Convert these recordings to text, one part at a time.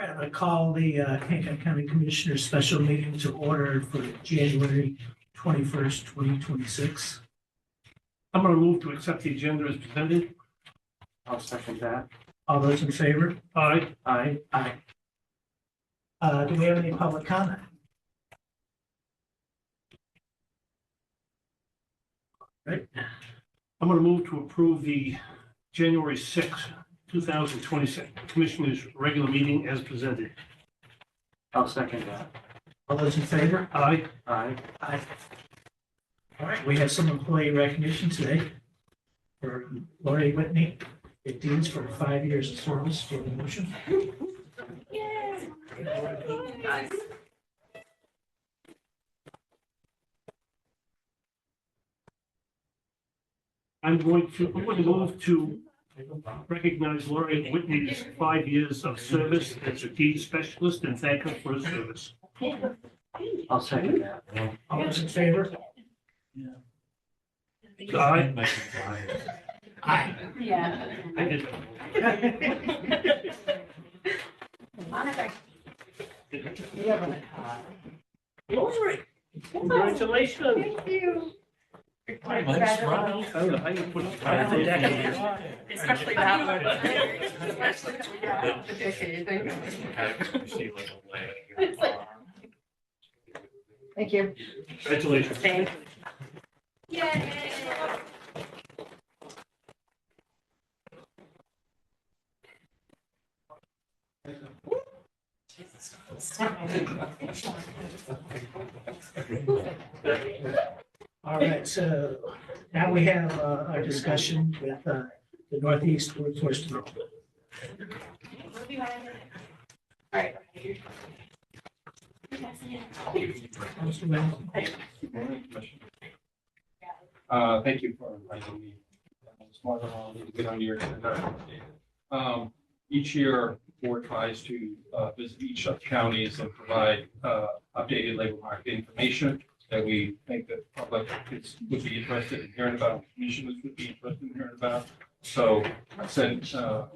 right, I call the Hancock County Commissioners Special Meeting to order for January 21st, 2026. I'm going to move to accept the agenda as presented. I'll second that. All those in favor? Aye. Aye. Aye. Do we have any public comment? Right, I'm going to move to approve the January 6th, 2026 Commissioners' regular meeting as presented. I'll second that. all those in favor? Aye. Aye. Aye. All right, we have some employee recognition today for Lori Whitney. It deans for 5 years of service for the motion. I'm going to move to recognize Lori Whitney's 5 years of service as a deed specialist and thank her for her service. I'll second that. All those in favor? Aye. Aye. Yeah. I did. Lori, congratulations. Thank you. Nice smile. I don't know how you put it. Especially that one. Especially the decade. Thank you. Congratulations. Thank you. Yay. All right, so now we have our discussion with the Northeast Workforce Development. All right. Mr. Wayne? Thank you for inviting me. It's more than I'll need to get on your agenda. Each year, the board tries to visit each of the counties and provide updated labor market information that we think that the public would be interested in hearing about, commissioners would be interested in hearing about. So I sent,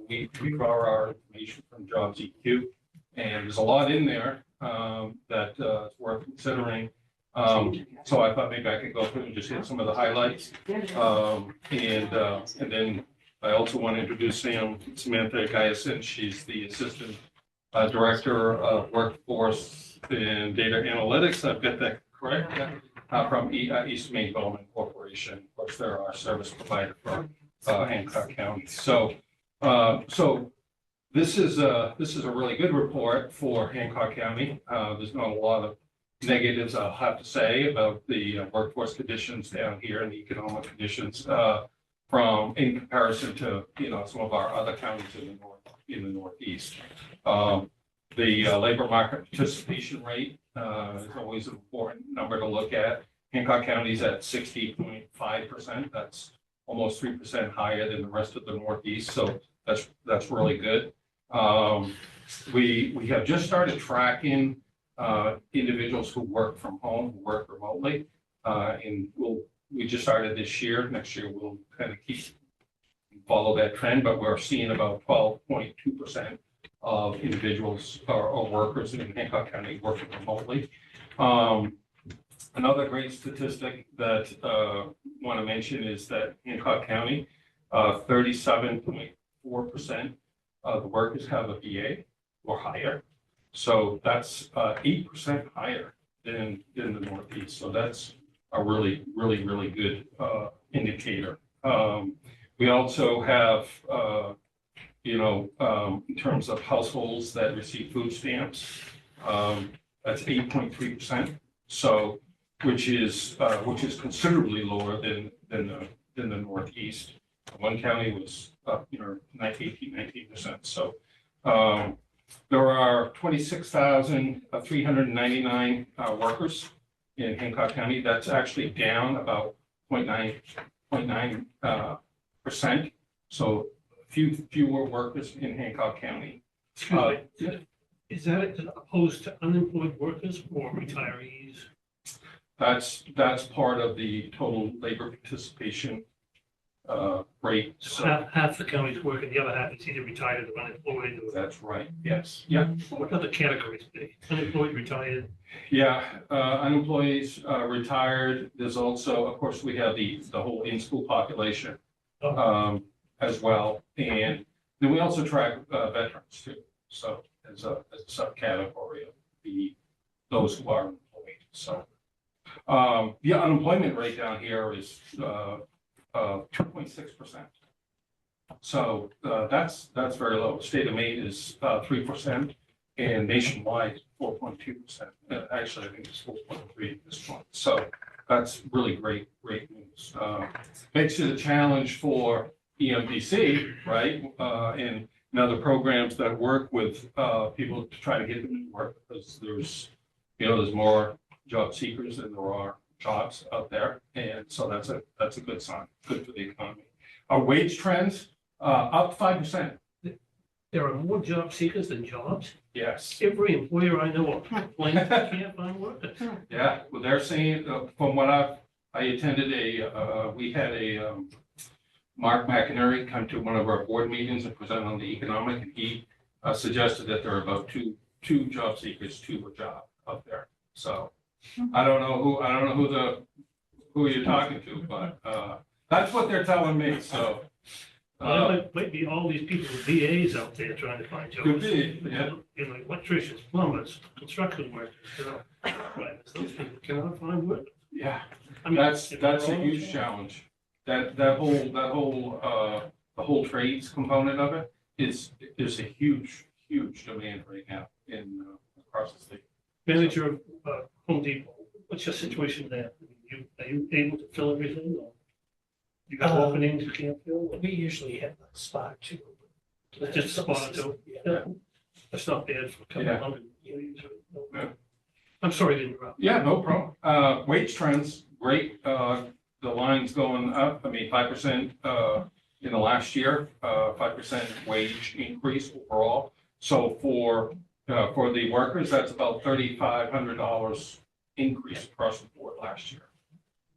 we draw our information from Jobs EQ, and there's a lot in there that is worth considering. So I thought maybe I could go through and just hit some of the highlights. And then I also want to introduce Samantha Guyson. She's the Assistant Director of Workforce and Data Analytics. I've got that correct? From East Maine Development Corporation. Of course, they're our service provider for Hancock County. So this is a really good report for Hancock County. There's not a lot of negatives, I'll have to say, about the workforce conditions down here and the economic conditions in comparison to some of our other counties in the Northeast. The labor market participation rate is always an important number to look at. Hancock County is at 60.5%. That's almost 3% higher than the rest of the Northeast. So that's really good. We have just started tracking individuals who work from home, who work remotely, and we just started this year. Next year we'll kind of follow that trend, but we're seeing about 12.2% of individuals or workers in Hancock County working remotely. Another great statistic that I want to mention is that Hancock County, 37.4% of the workers have a BA or higher. So that's 8% higher than the Northeast. So that's a really good indicator. We also have, in terms of households that receive food stamps, that's 8.3%. So which is considerably lower than the Northeast. One county was 19%. So there are 26,399 workers in Hancock County. That's actually down about 0.9%. So fewer workers in Hancock County. Is that opposed to unemployed workers or retirees? That's part of the total labor participation rate. So So half the county's working, the other half is either retired or unemployed. Or that's right. Yes. Yeah. what other categories? Unemployed, retired. Yeah. Unemployed, retired. There's also, of course, we have the whole in-school population as well. And then we also track veterans too. So as a subcategory of those who are employed. So the unemployment rate down here is 2.6%. So that's very low. State of Maine is 3%, and nationwide 4.2%. Actually, I think it's 4.3 at this point. So that's really great news. Makes it a challenge for EMDC, right? And other programs that work with people to try to get them to work, because there's more job seekers than there are jobs out there, and so that's a good sign, good for the economy. Our wage trends up 5%. There are more job seekers than jobs. Yes. Every employer I know of complains they can't find workers. Yeah. Well, they're saying from what I attended we had a Mark McInerney come to one of our board meetings and present on the economic, and he suggested that there are about two job seekers to a job out there. So I don't know who you're talking to, but that's what they're telling me. So Well, it might be all these people with VAs out there trying to find jobs. could be, yeah. You know, electricians, plumbers, construction workers, right, those people cannot find work. Yeah, I mean, that's if a they're all- huge challenge. The whole trades component of it is a huge demand right now in across the state. Manager of Home Depot, what's your situation there? Are you able to fill everything? Or you got openings you can't fill? We usually have a spot too. It's just a spot or two. Yeah. That's not bad for a couple Yeah. hundred employees. Yeah. I'm sorry to interrupt. Yeah, no problem. Wage trends, great. The line's going up. I mean, 5% in the last year, 5% wage increase overall. So for the workers, that's about $3,500 increase across the board last year.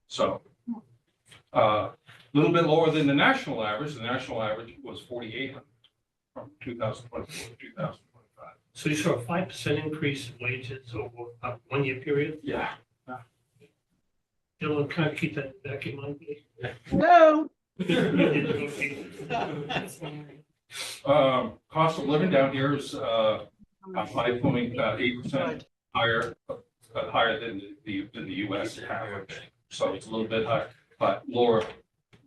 So a little bit lower than the national average. The national average was 4,800 from 2024 to 2025. So you saw a 5% increase in wages over a 1 year period? Yeah. Dylan, kind of keep that back in mind, please. No. Cost of living down here is 5.8% higher than the U.S. average. So it's a little bit higher, but lower,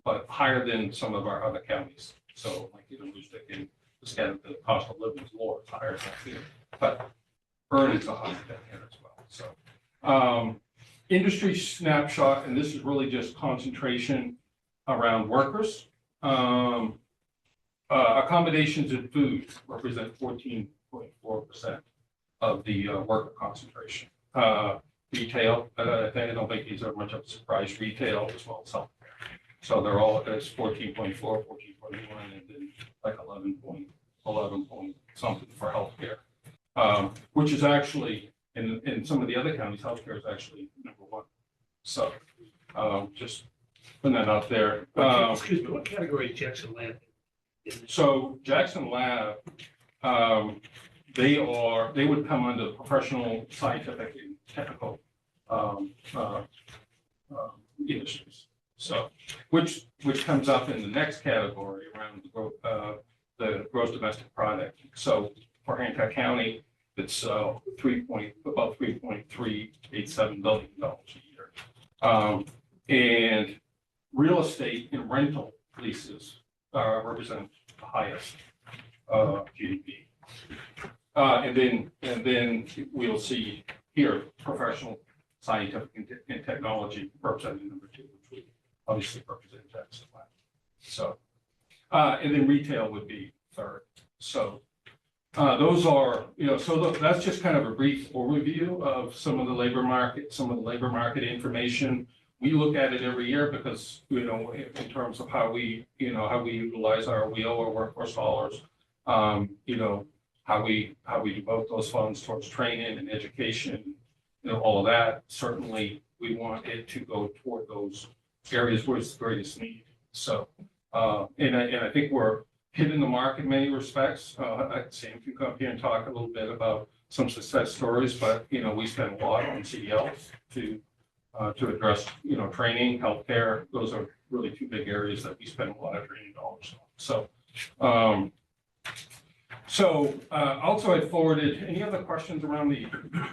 but higher than some of our other counties. So like, Lustig and the cost of living is lower, it's higher than here, but earnings are higher than here as well. So industry snapshot, and this is really just concentration around workers. Accommodations and food represent 14.4% of the worker concentration. Retail, I don't think these are much of a surprise. Retail as well as healthcare. So they're all, it's 14.4, 14.1, and then like 11 point something for healthcare, which is actually in some of the other counties, healthcare is actually number one. So just putting that out there. Excuse me, what category is Jackson Lab in? So Jackson Lab, they would come under professional, scientific, and technical industries. So, which comes up in the next category around the gross domestic product. So for Hancock County, it's about $3.387 billion a year. And real estate and rental leases represent the highest GDP. And then we'll see here professional, scientific, and technology representing number two, which would obviously represent Jackson Lab. So, and then retail would be third. So those are, so that's just kind of a brief overview of some of the labor market information. We look at it every year because, in terms of how we utilize our workforce dollars, how we devote those funds towards training and education, all of that. Certainly, we want it to go toward those areas where it's the greatest need. So And I think we're hitting the mark in many respects. Sam can come up here and talk a little bit about some success stories, but, we spend a lot on CDLs to address, training, healthcare. Those are really two big areas that we spend a lot of training dollars on. Also I forwarded, any other questions around the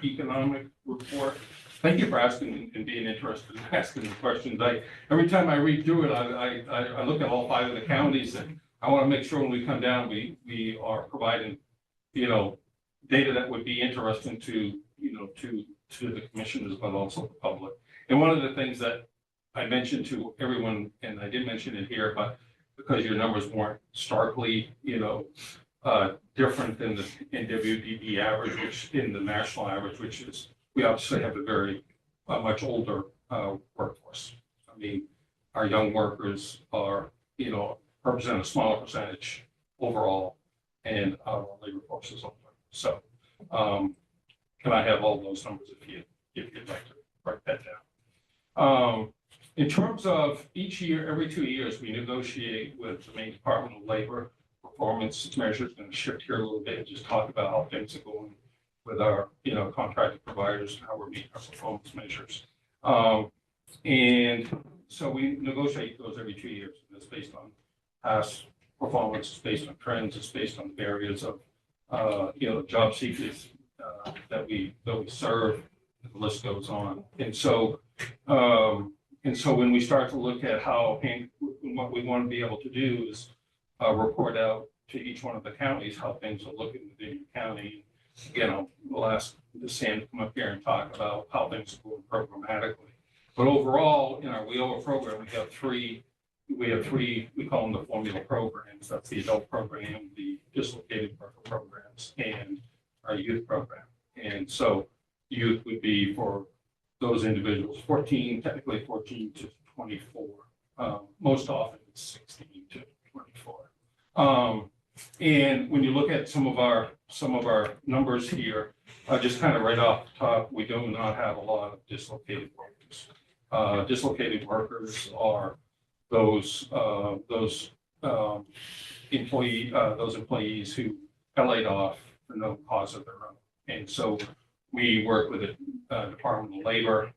economic report? Thank you for asking and being interested in asking the questions. Every time I read through it, I look at all 5 of the counties, and I want to make sure when we come down, we are providing, data that would be interesting to the commissioners, but also the public. And one of the things that I mentioned to everyone, and I did mention it here, but because your numbers weren't starkly, different than the NWDB average, which in the national average, which is, we obviously have a very much older workforce. I mean, our young workers are, represent a smaller percentage overall, and our labor force is older. So, can I have all those numbers if you'd like to write that down? In terms of each year, every 2 years, we negotiate with the Maine Department of Labor performance measures. Going to shift here a little bit and just talk about how things are going with our, contracted providers and how we're meeting our performance measures. And so we negotiate those every 2 years. And it's based on past performance, it's based on trends, it's based on the areas of, job seekers that we serve. The list goes on. And so when we start to look at how, what we want to be able to do is report out to each one of the counties how things are looking within your county. We'll ask the Sam to come up here and talk about how things are going programmatically. But overall, in our WIOA program, we have three, we call them the formula programs. That's the adult program, the dislocated worker programs, and our youth program. And so youth would be for those individuals, technically 14 to 24. Most often it's 16 to 24. And when you look at some of our numbers here, just kind of right off the top, we do not have a lot of dislocated workers. Dislocated workers are those employees who got laid off for no cause of their own. And so we work with the Department of Labor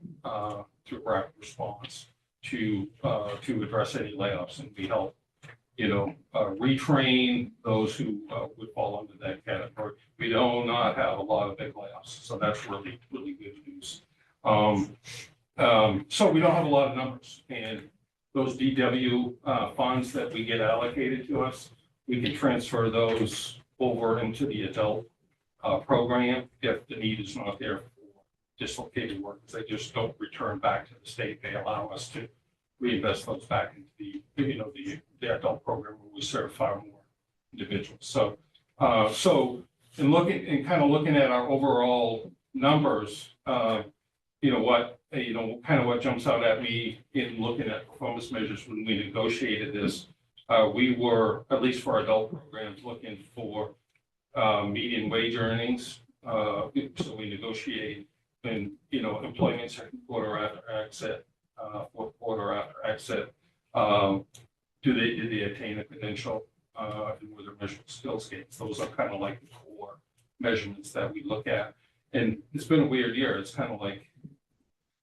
through rapid response to address any layoffs, and we help retrain those who would fall under that category. We do not have a lot of big layoffs, so that's really, really good news. So we don't have a lot of numbers, and those DW funds that we get allocated to us, we can transfer those over into the adult program if the need is not there for dislocated workers. They just don't return back to the state. They allow us to reinvest those back into the adult program where we serve far more individuals. So looking at our overall numbers, what jumps out at me in looking at performance measures when we negotiated this, we were, at least for adult programs, looking for median wage earnings. So we negotiate in, employment second quarter after exit, fourth quarter after exit. Did they attain a credential? And were there measurable skills gains? Those are kind of like the core measurements that we look at. And it's been a weird year. It's kind of like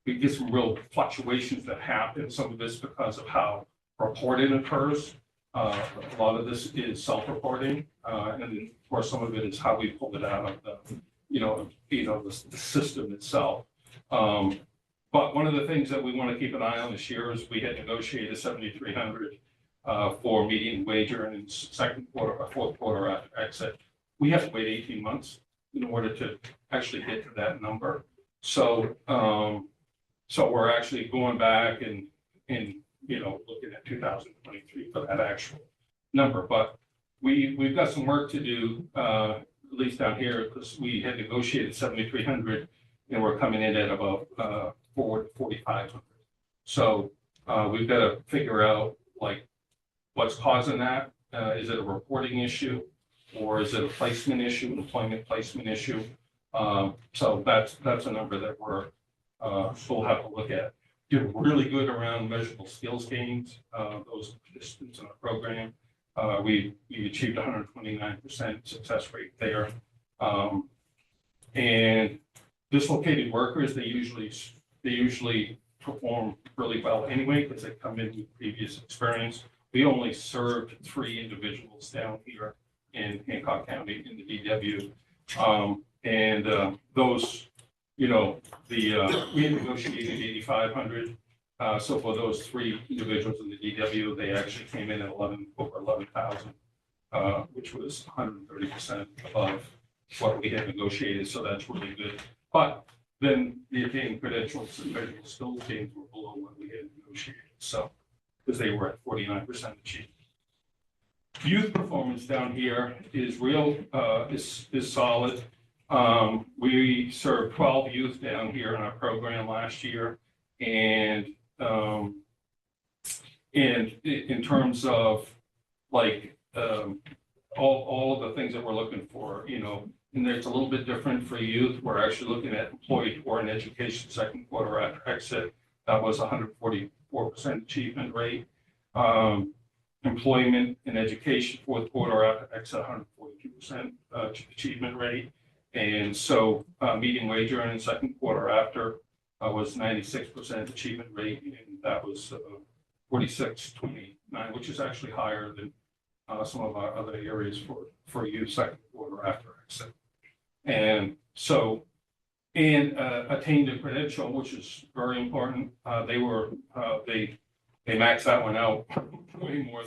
we get some real fluctuations that happen. Some of this because of how reporting occurs. A lot of this is self-reporting, and then, of course, some of it is how we pull it out of the system itself. But one of the things that we want to keep an eye on this year is we had negotiated 7,300 for median wage earnings second quarter or fourth quarter after exit. We have to wait 18 months in order to actually get to that number. So we're actually going back and looking at 2023 for that actual number. But we've got some work to do, at least down here, because we had negotiated 7,300 and we're coming in at about 4,500. So we've got to figure out what's causing that. Is it a reporting issue, or is it a placement issue, an employment placement issue? So that's a number that we'll have to look at. did really good around measurable skills gains, those participants in our program. We achieved 129% success rate there. And dislocated workers, they usually perform really well anyway, because they come in with previous experience. We only served 3 individuals down here in Hancock County in the DW. Those, we had negotiated 8,500. So for those 3 individuals in the DW, they actually came in at over 11,000, which was 130% above what we had negotiated. So that's really good. But then the attained credentials and measurable skills gains were below what we had negotiated. So, because they were at 49% achieved. Youth performance down here is solid. We served 12 youth down here in our program last year. And in terms of like all of the things that we're looking for, and it's a little bit different for youth. We're actually looking at employee tour and education second quarter after exit. That was 144% achievement rate. Employment and education fourth quarter after exit, 142% achievement rate. And so median wage earning second quarter after was 96% achievement rate, and that was 46.29, which is actually higher than some of our other areas for youth second quarter after exit. And so, attained a credential, which is very important. They maxed that one out way more.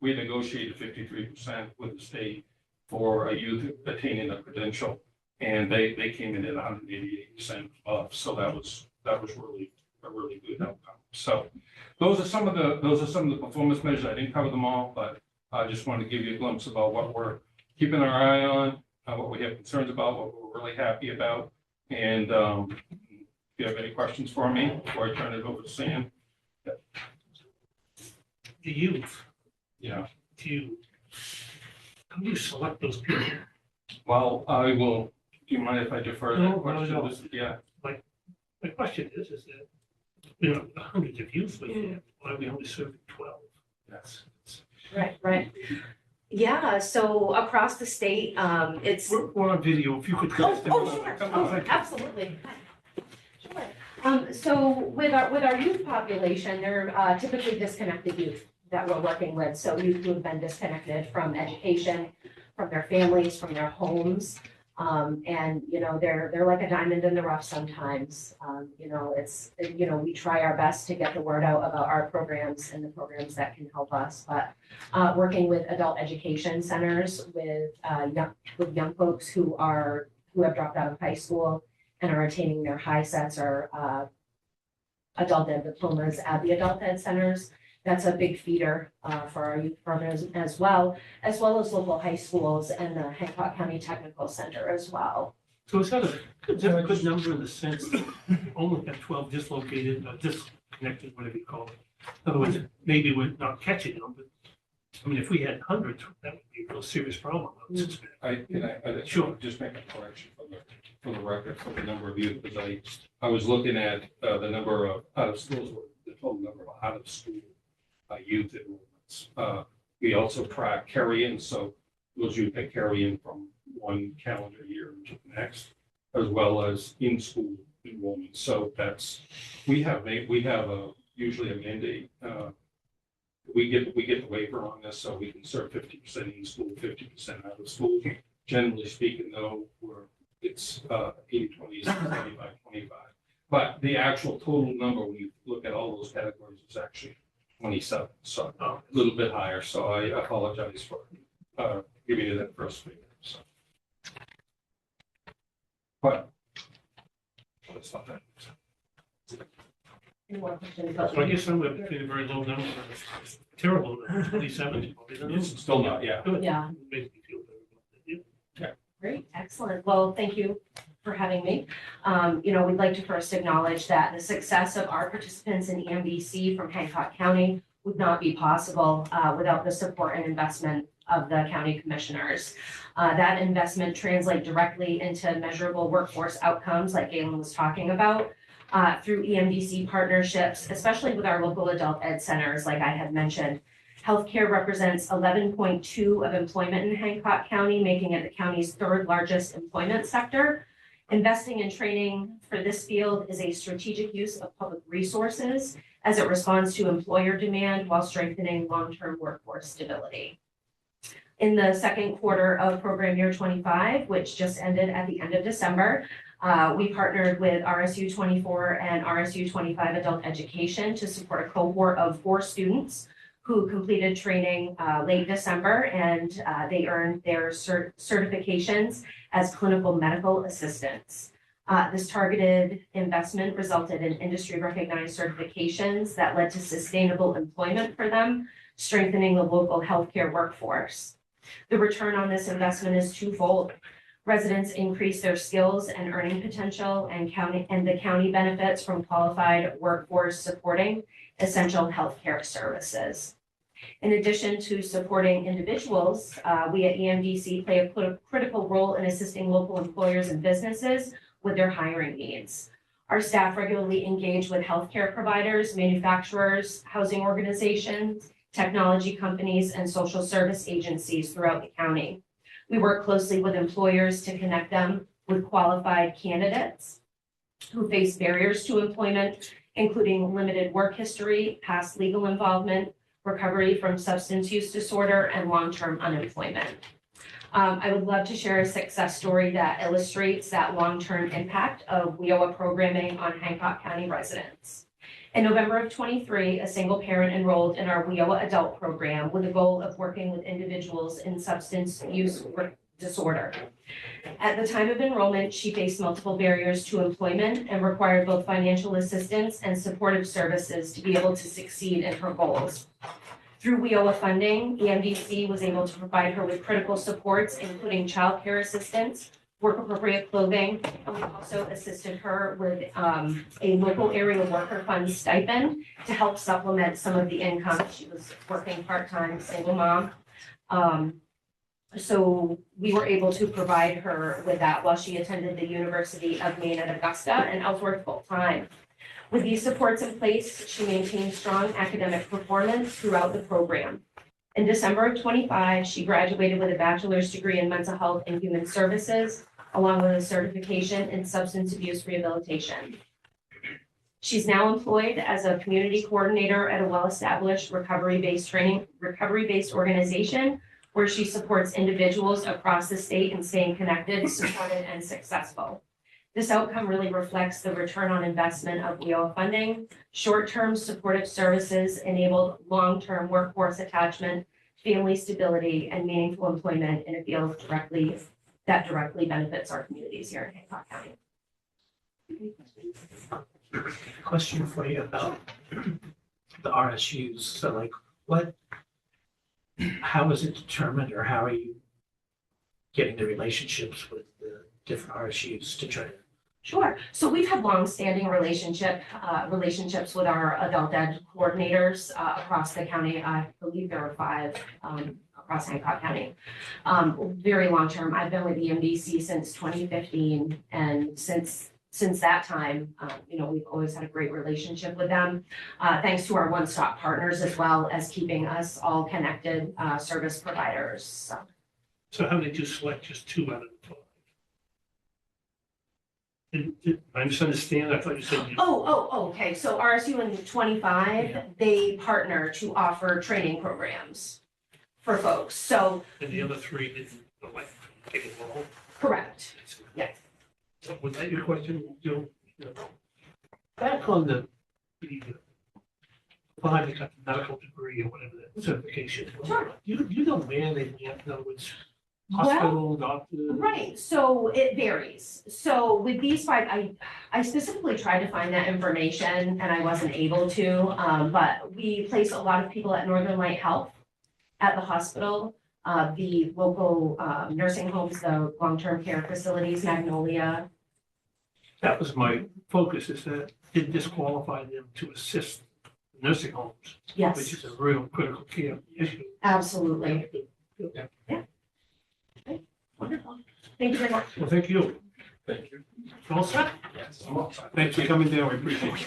We negotiated 53% with the state for a youth attaining a credential, and they came in at 188% above. So that was really a really good outcome. So those are some of the performance measures. I didn't cover them all, but I just wanted to give you a glimpse about what we're keeping our eye on, what we have concerns about, what we're really happy about. And if you have any questions for me before I turn it over to Sam. The youth, Yeah. how do you select those people? Well, I will. Do you mind if I defer that No, question? no. Yeah. My question is that, hundreds of youth we have, why are we only serving 12? That's Right. Yeah, so across the state, it's. We're on video, if you could. Sure. Absolutely. Sure. So with our youth population, they're typically disconnected youth that we're working with. So youth who have been disconnected from education, from their families, from their homes. And, they're like a diamond in the rough sometimes. We try our best to get the word out about our programs and the programs that can help us. But working with adult education centers with young folks who have dropped out of high school and are attaining their high sets or adult ed diplomas at the adult ed centers. That's a big feeder for our youth programs as well as local high schools and the Hancock County Technical Center as well. So is that a good number in the sense that only have 12 dislocated, disconnected, whatever you call it? In other words, maybe we're not catching them, but if we had hundreds, that would be a real serious problem. I Sure. just make a correction for the record for the number of youth, because I was looking at the number of out of schools, the total number of out of school youth enrollments. We also track carry-in, so those youth that carry in from one calendar year to the next, as well as in-school enrollment. So we have usually a mandate. We get the waiver on this, so we can serve 50% in school, 50% out of school. Generally speaking, though, it's 80-20, 75-25. But the actual total number, when you look at all those categories, is actually 27, so a little bit higher. So I apologize for giving you that first figure. So, but that's not that. Any more questions? So I guess somewhere between a very low number, terrible, 27. It's still not, yeah. Yeah. Makes me feel better about it. Great, excellent. Well, thank you for having me. We'd like to first acknowledge that the success of our participants in EMBC from Hancock County would not be possible without the support and investment of the county commissioners. That investment translates directly into measurable workforce outcomes like Galen was talking about. through EMDC partnerships, especially with our local adult ed centers, like I had mentioned. Healthcare represents 11.2% of employment in Hancock County, making it the county's third largest employment sector. Investing in training for this field is a strategic use of public resources as it responds to employer demand while strengthening long-term workforce stability. In the second quarter of program year 25, which just ended at the end of December, we partnered with RSU 24 and RSU 25 Adult Education to support a cohort of 4 students who completed training late December, and they earned their certifications as clinical medical assistants. This targeted investment resulted in industry recognized certifications that led to sustainable employment for them, strengthening the local healthcare workforce. The return on this investment is twofold. Residents increase their skills and earning potential, and the county benefits from qualified workforce supporting essential healthcare services. In addition to supporting individuals, we at EMDC play a critical role in assisting local employers and businesses with their hiring needs. Our staff regularly engage with healthcare providers, manufacturers, housing organizations, technology companies, and social service agencies throughout the county. We work closely with employers to connect them with qualified candidates who face barriers to employment, including limited work history, past legal involvement, recovery from substance use disorder, and long-term unemployment. I would love to share a success story that illustrates that long-term impact of WIOA programming on Hancock County residents. In November of 23, a single parent enrolled in our WIOA adult program with the goal of working with individuals in substance use disorder. At the time of enrollment, she faced multiple barriers to employment and required both financial assistance and supportive services to be able to succeed in her goals. Through WIOA funding, EMDC was able to provide her with critical supports, including childcare assistance, work-appropriate clothing, and we also assisted her with a local area worker fund stipend to help supplement some of the income. She was working part-time, single mom. So we were able to provide her with that while she attended the University of Maine at Augusta and Ellsworth full-time. With these supports in place, she maintained strong academic performance throughout the program. In December of 25, she graduated with a bachelor's degree in mental health and human services, along with a certification in substance abuse rehabilitation. She's now employed as a community coordinator at a well-established recovery-based organization where she supports individuals across the state in staying connected, supported, and successful. This outcome really reflects the return on investment of WIOA funding. Short-term supportive services enabled long-term workforce attachment, family stability, and meaningful employment in a field that directly benefits our communities here in Hancock County. Question for you about the RSUs. So like how is it determined, or how are you getting the relationships with the different RSUs to try to? Sure. So we've had longstanding relationships with our adult ed coordinators across the county. I believe there are 5 across Hancock County. Very long term. I've been with EMDC since 2015, and since that time, we've always had a great relationship with them. Thanks to our one-stop partners as well as keeping us all connected service providers. So how did you select just 2 out of the 12? Did I misunderstand? I thought you said. Okay. So RSU and 25, they partner to offer training programs for folks. So. And the other 3 didn't take it all? Correct. Yes. So was that your question, Joe? Back on the behind the medical degree or whatever that certification. Sure. You know where they went, in other words, hospital, doctor? Right, so it varies. So with these 5, I specifically tried to find that information and I wasn't able to, but we place a lot of people at Northern Light Health at the hospital, the local nursing homes, the long-term care facilities, Magnolia. That was my focus, is that it disqualify them to assist nursing homes, which Yes, is a real critical care issue. absolutely. Yeah. Wonderful. Thank you very much. Well, thank you. Thank you. All set? Yeah. Thanks for coming down, we appreciate it.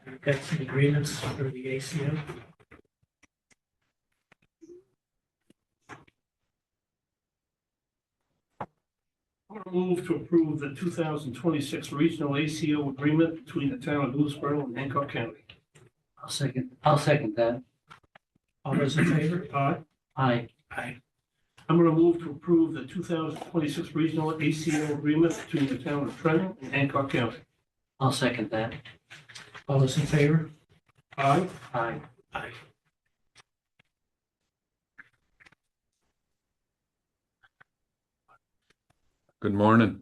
We've got some agreements for the ACO. I'm going to move to approve the 2026 regional ACO agreement between the town of Lewisboro and Hancock County. I'll second that. All those in favor? Aye. Aye. Aye. I'm going to move to approve the 2026 regional ACO agreement between the town of Trenton and Hancock County. I'll second that. All those in favor? Aye. Aye. Aye. Good morning.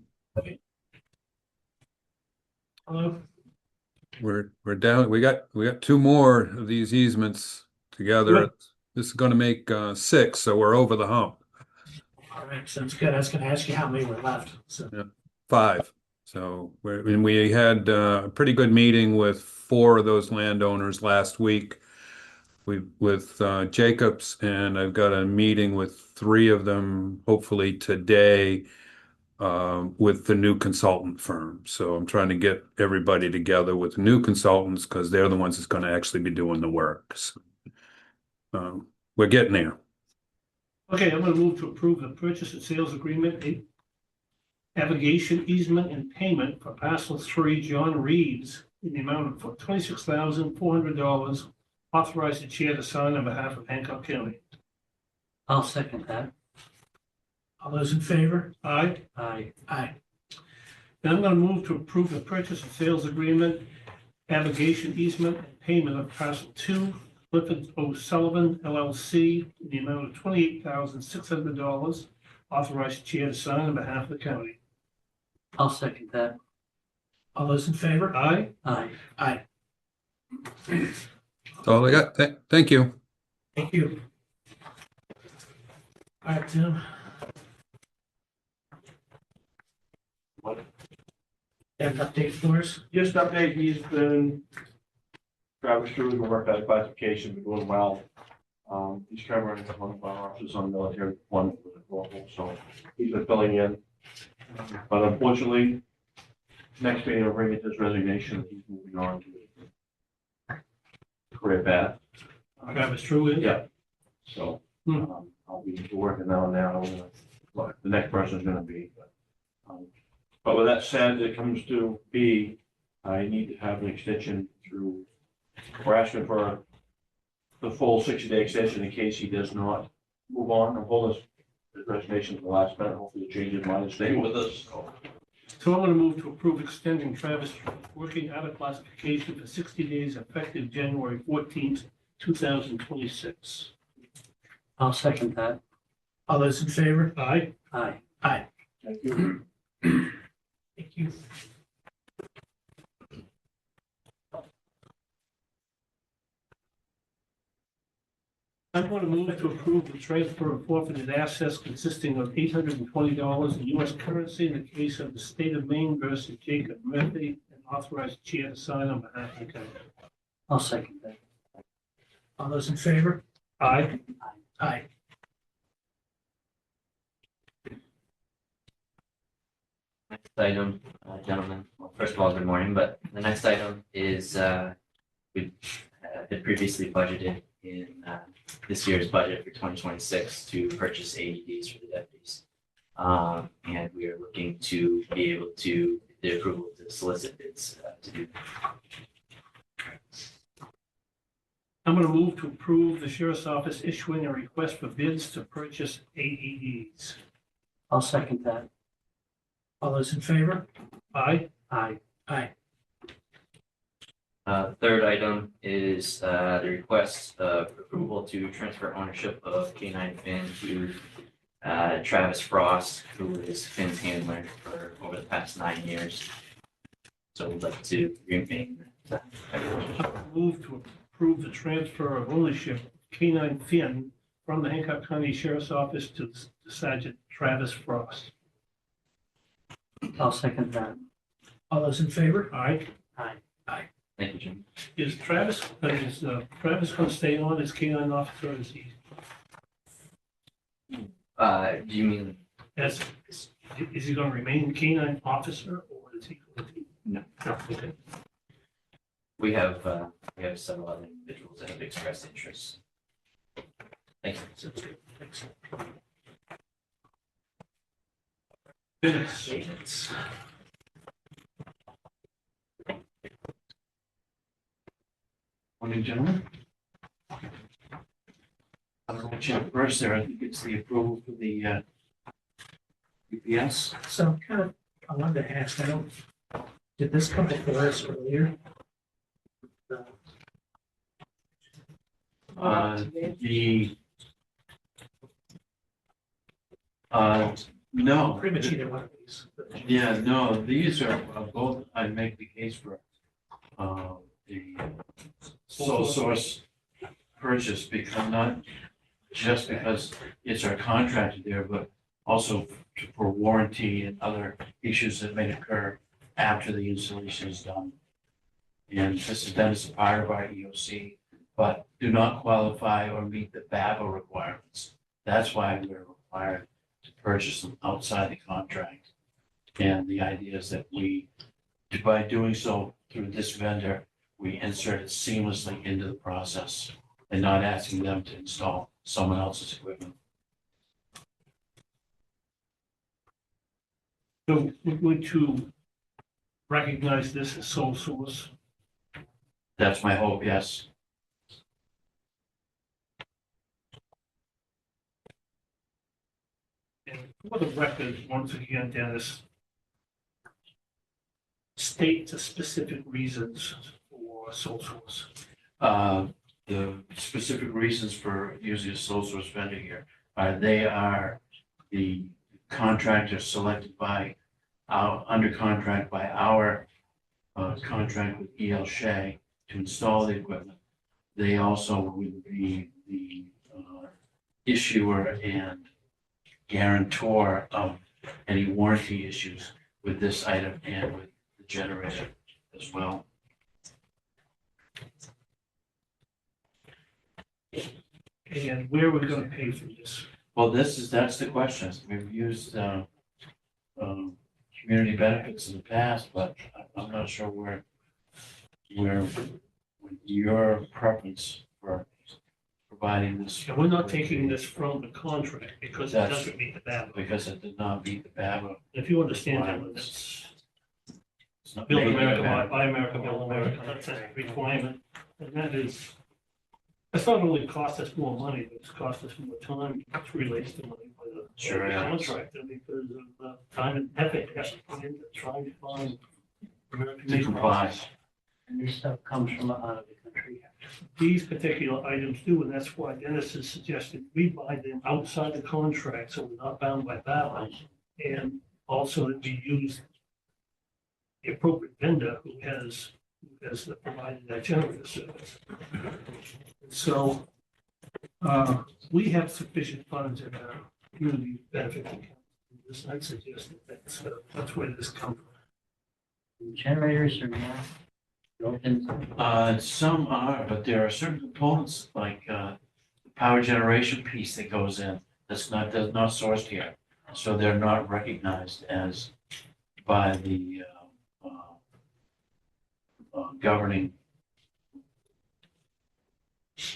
Hello? We're down, we got two more of these easements together. Good. This is gonna make 6, so we're over the hump. All right, sounds good. I was gonna ask you how many were left, so. 5. So we had a pretty good meeting with 4 of those landowners last week. With Jacobs, and I've got a meeting with 3 of them, hopefully today, with the new consultant firm. So I'm trying to get everybody together with new consultants because they're the ones that's going to actually be doing the work. So, we're getting there. Okay, I'm going to move to approve the purchase and sales agreement, navigation easement and payment for parcel 3 John Reeves in the amount of $26,400, authorized the chair to sign on behalf of Hancock County. I'll second that. All those in favor? Aye. Aye. Aye. Then I'm going to move to approve the purchase and sales agreement, navigation easement and payment of parcel 2, Clifford O'Sullivan LLC in the amount of $28,600, authorized the chair to sign on behalf of the county. I'll second that. All those in favor? Aye. Aye. Aye. That's all I got. Thank you. Thank you. All right, Tim. Have an update for us? Just update, he's been, Travis Cruz, been working out classification, been doing well. He's covering one of our officers on military deployment with the global, so he's been filling in. But unfortunately, next meeting will bring in his resignation, he's moving on to a career path. Travis True. Yeah. So, I'll be working on now, what the next person's gonna be. But with that said, it comes to be, I need to have an extension through, we're asking for the full 60-day extension in case he does not move on and hold his resignation to the last minute, hopefully change his mind and stay with us. So I'm going to move to approve extending Travis working out of classification for 60 days effective January 14th, 2026. I'll second that. All those in favor? Aye. Aye. Aye. Thank you. Thank you. I'm going to move to approve the transfer of forfeited assets consisting of $820 in U.S. currency in the case of the state of Maine versus Jacob Murphy, and authorize the chair to sign on behalf of the county. I'll second that. All those in favor? Aye. Aye. Next item, gentlemen, well, first of all, good morning, but the next item is, we had previously budgeted in this year's budget for 2026 to purchase AEDs for the deputies. And we are looking to be able to, the approval to solicit bids to do that. I'm going to move to approve the sheriff's office issuing a request for bids to purchase AEDs. I'll second that. All those in favor? Aye. Aye. Aye. Third item is the request of approval to transfer ownership of K9 Finn to Travis Frost, who is Finn's handler for over the past 9 years. So we'd like to remain that. Move to approve the transfer of ownership of K9 Finn from the Hancock County Sheriff's Office to Sergeant Travis Frost. I'll second that. All those in favor? Aye. Aye. Thank you, Jim. Is Travis going to stay on as K9 officer? Or is he? Do you mean As Is he gonna remain canine officer or is he going to? No. No, okay. We have several other individuals that have expressed interest. Thank you. Thanks. Minutes. Morning, gentlemen. First there, I think it's the approval for the UPS. So kind of, I wanted to ask, I don't, did this come before us earlier? The no. Pretty much either one of these. Yeah, no, these are both, I make the case for the sole source purchase, because not just because it's our contractor there, but also for warranty and other issues that may occur after the installation is done. And this is done as a part of our EOC, but do not qualify or meet the BABA requirements. That's why we're required to purchase them outside the contract. And the idea is that by doing so through this vendor, we insert it seamlessly into the process and not asking them to install someone else's equipment. So we're going to recognize this as sole source. That's my hope, yes. And for the record, once again, Dennis, state the specific reasons for sole source. The specific reasons for using a sole source vendor here are they are the contractor selected by under contract by our contract with E.L. Shea to install the equipment. They also would be the issuer and guarantor of any warranty issues with this item and with the generator as well. And where are we gonna pay for this? Well, that's the question. We've used community benefits in the past, but I'm not sure where your preference for providing this. And we're not taking this from the contract because it That's- doesn't meet the BABA. Because it did not meet the BABA. If you understand that, that's It's not Build made by America, BABA. Buy America, Build America, that's a requirement. And that is, it's not only cost us more money, but it's cost us more time, which relates to money by the Sure, yeah. contractor because of time and effort it has to put into trying to find American To made comply. products. And this stuff comes from out of the country. These particular items do, and that's why Dennis has suggested we buy them outside the contract, so we're not bound by BABA. And also that we use the appropriate vendor who has provided that generator service. So, we have sufficient funds in our community benefit account. This, I'd suggest that that's where this comes from. Generators are not built in. Some are, but there are certain components like the power generation piece that goes in that's not sourced here. So they're not recognized as by the governing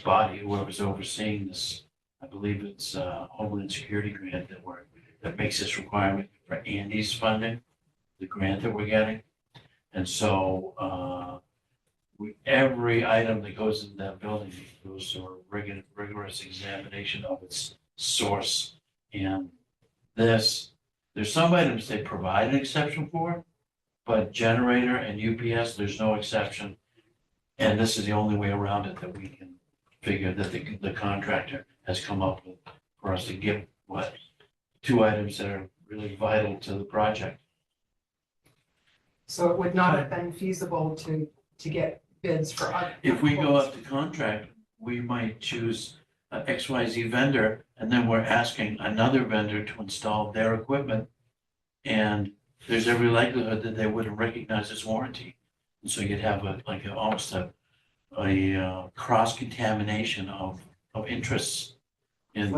body, whoever's overseeing this. I believe it's Homeland Security grant that makes this requirement for Andy's funding, the grant that we're getting. And so every item that goes in that building goes through a rigorous examination of its source. And there's some items they provide an exception for, but generator and UPS, there's no exception. And this is the only way around it that we can figure that the contractor has come up with for us to give two items that are really vital to the project. So it would not have been feasible to get bids for other. If we go up to contract, we might choose an XYZ vendor, and then we're asking another vendor to install their equipment. And there's every likelihood that they wouldn't recognize its warranty. And so you'd have almost a cross-contamination of interests in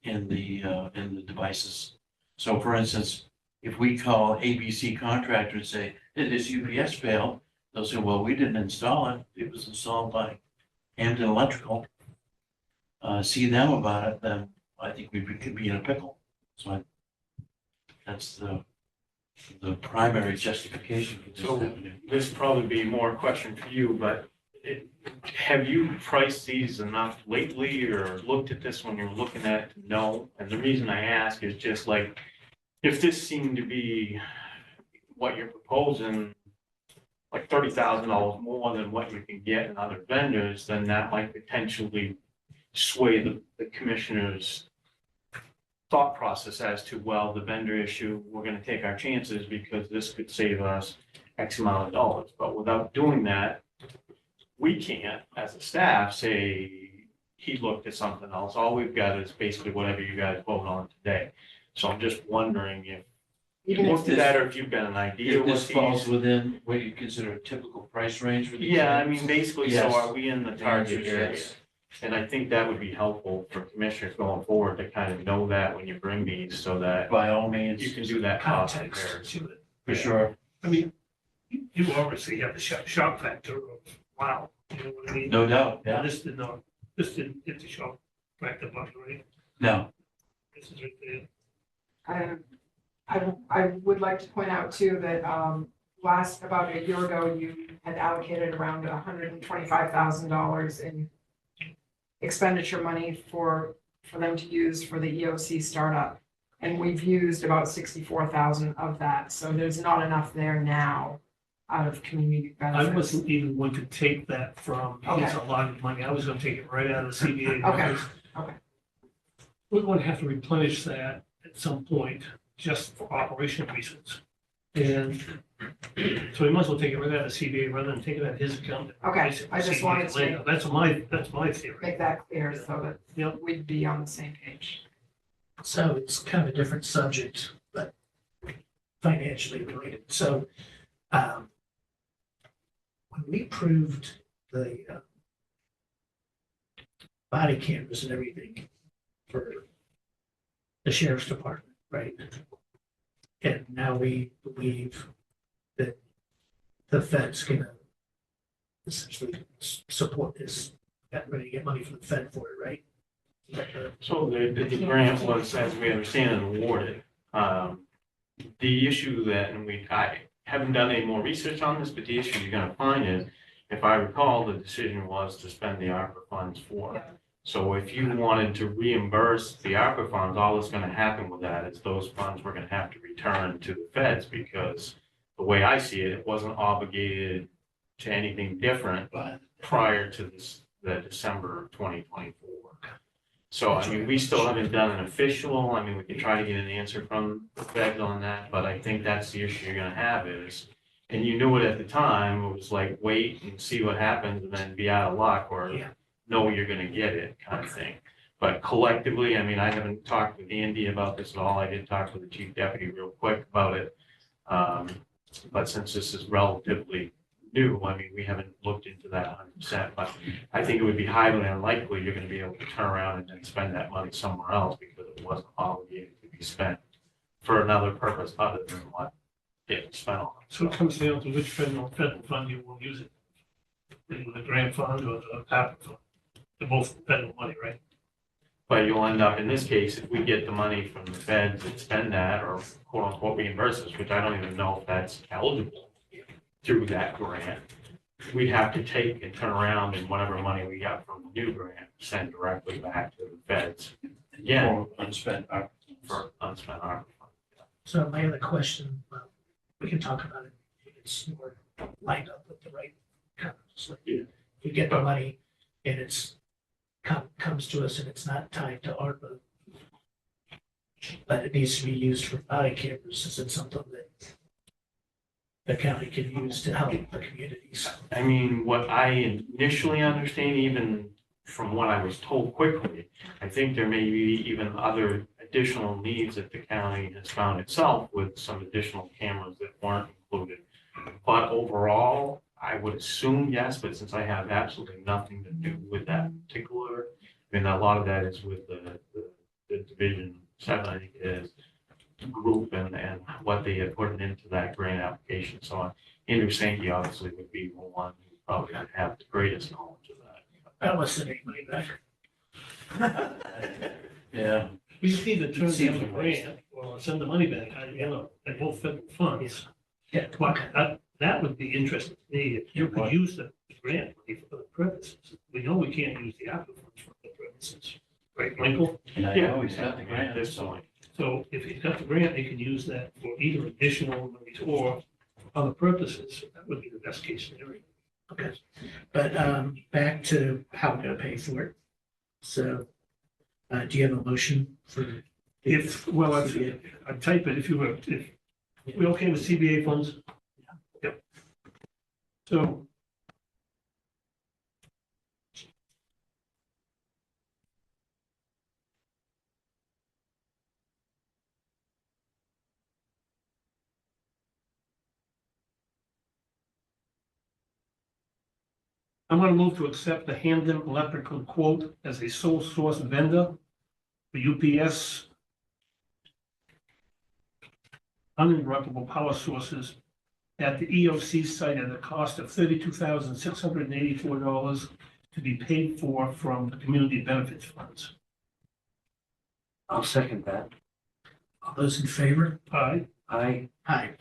the devices. So for instance, if we call ABC contractor and say, hey, this UPS failed, they'll say, well, we didn't install it. It was installed by Hampton Electrical. See them about it, then I think we could be in a pickle. That's the primary justification for this So- happening. This probably be more a question for you, but have you priced these enough lately or looked at this when you're looking at it to know? And the reason I ask is just like, if this seemed to be what you're proposing, like $30,000 more than what you can get in other vendors, then that might potentially sway the commissioner's thought process as to, well, the vendor issue, we're gonna take our chances because this could save us X amount of dollars. But without doing that, we can't, as a staff, say he looked at something else. All we've got is basically whatever you guys vote on today. So I'm just wondering if you Even if looked at that or if you've got an idea If what this falls these. within what you consider a typical price range for these Yeah, I items? mean, basically, so Yes. are we in the target area? Yes. And I think that would be helpful for commissioners going forward to kind of know that when you bring these so that By all means, you can do that cost Context comparison. to it. for sure. I mean, you obviously have the shock factor of, wow, you know what I mean? No doubt, Now, yeah. this didn't get the shock factor button, right? No, This is right there. I would like to point out too that, about a year ago, you had allocated around $125,000 in expenditure money for them to use for the EOC startup. And we've used about 64,000 of that, so there's not enough there now out of community I benefits. wasn't even going to take that from his Okay. allotted money. I was gonna take it right out of the CBA. Okay, because okay. We're going to have to replenish that at some point, just for operational reasons. And so we might as well take it right out of CBA rather than take it out of his account. Okay, I just wanted to Later. That's my theory. make that clear so that Yep. we'd be on the same page. So it's kind of a different subject, but financially related. So, when we approved the body cameras and everything for the sheriff's department, right? And now we believe that the Fed's gonna essentially support this, got ready to get money from the Fed for it, right? Is that the- So the grant was, as we understand it, awarded. The issue that, and I haven't done any more research on this, but the issue you're gonna find is, if I recall, the decision was to spend the ARPA funds for it. So if you wanted to reimburse the ARPA funds, all that's gonna happen with that is those funds we're gonna have to return to the feds, because the way I see it, it wasn't obligated to anything different prior to the December of 2024. So, I mean, we still haven't done an official, I mean, we can try to get an answer from the feds on that, but I think that's the issue you're gonna have is, and you knew it at the time, it was like, wait and see what happens and then be out of luck, or Yeah. know you're gonna get it kind of thing. But collectively, I mean, I haven't talked with Andy about this at all, I did talk with the chief deputy real quick about it. But since this is relatively new, I mean, we haven't looked into that 100%, but I think it would be highly unlikely you're gonna be able to turn around and then spend that money somewhere else because it wasn't obligated to be spent for another purpose other than what it was spent on. So it comes down to which federal fund you will use it. The grant fund or the ARPA fund. They're both federal money, right? But you'll end up, in this case, if we get the money from the feds and spend that, or quote unquote reimburses, which I don't even know if that's eligible through that grant, we'd have to take and turn around and whatever money we got from the new grant, send directly back to the feds. Again, Or unspent ARPA. for unspent ARPA funds. So my other question, well, we can talk about it, if it's more lined up with the right kind of, just like, Yeah. we get the money and it's comes to us and it's not tied to ARPA, but it needs to be used for body cameras, is it something that the county can use to help the communities? I mean, what I initially understand, even from what I was told quickly, I think there may be even other additional needs that the county has found itself with some additional cameras that weren't included. But overall, I would assume yes, but since I have absolutely nothing to do with that particular, I mean, a lot of that is with the Division 7, I think it is. group and what they had put into that grant application. So Andrew Sankey obviously would be the one who probably would have the greatest knowledge of that. That was the money back. Yeah. We just need to turn down the grant or send the money back, and both federal funds. Yeah. But that would be interesting to me, if you could use the grant money for the purposes. We know we can't use the ARPA funds for the purposes, right, Michael? And I Yeah. always got the grant, At this so. point. So if he's got the grant, he can use that for either additional monies or other purposes. That would be the best case scenario. Okay, but back to how we're gonna pay for it. So, do you have a motion for? If, well, I'd type it if you were, if, we okay with CBA funds? Yep. So. I'm gonna move to accept the Hamden Electrical quote as a sole source vendor for UPS uninterruptible power sources at the EOC site at a cost of $32,684 to be paid for from the community benefits funds. I'll second that. All those in favor? Aye. I, Aye.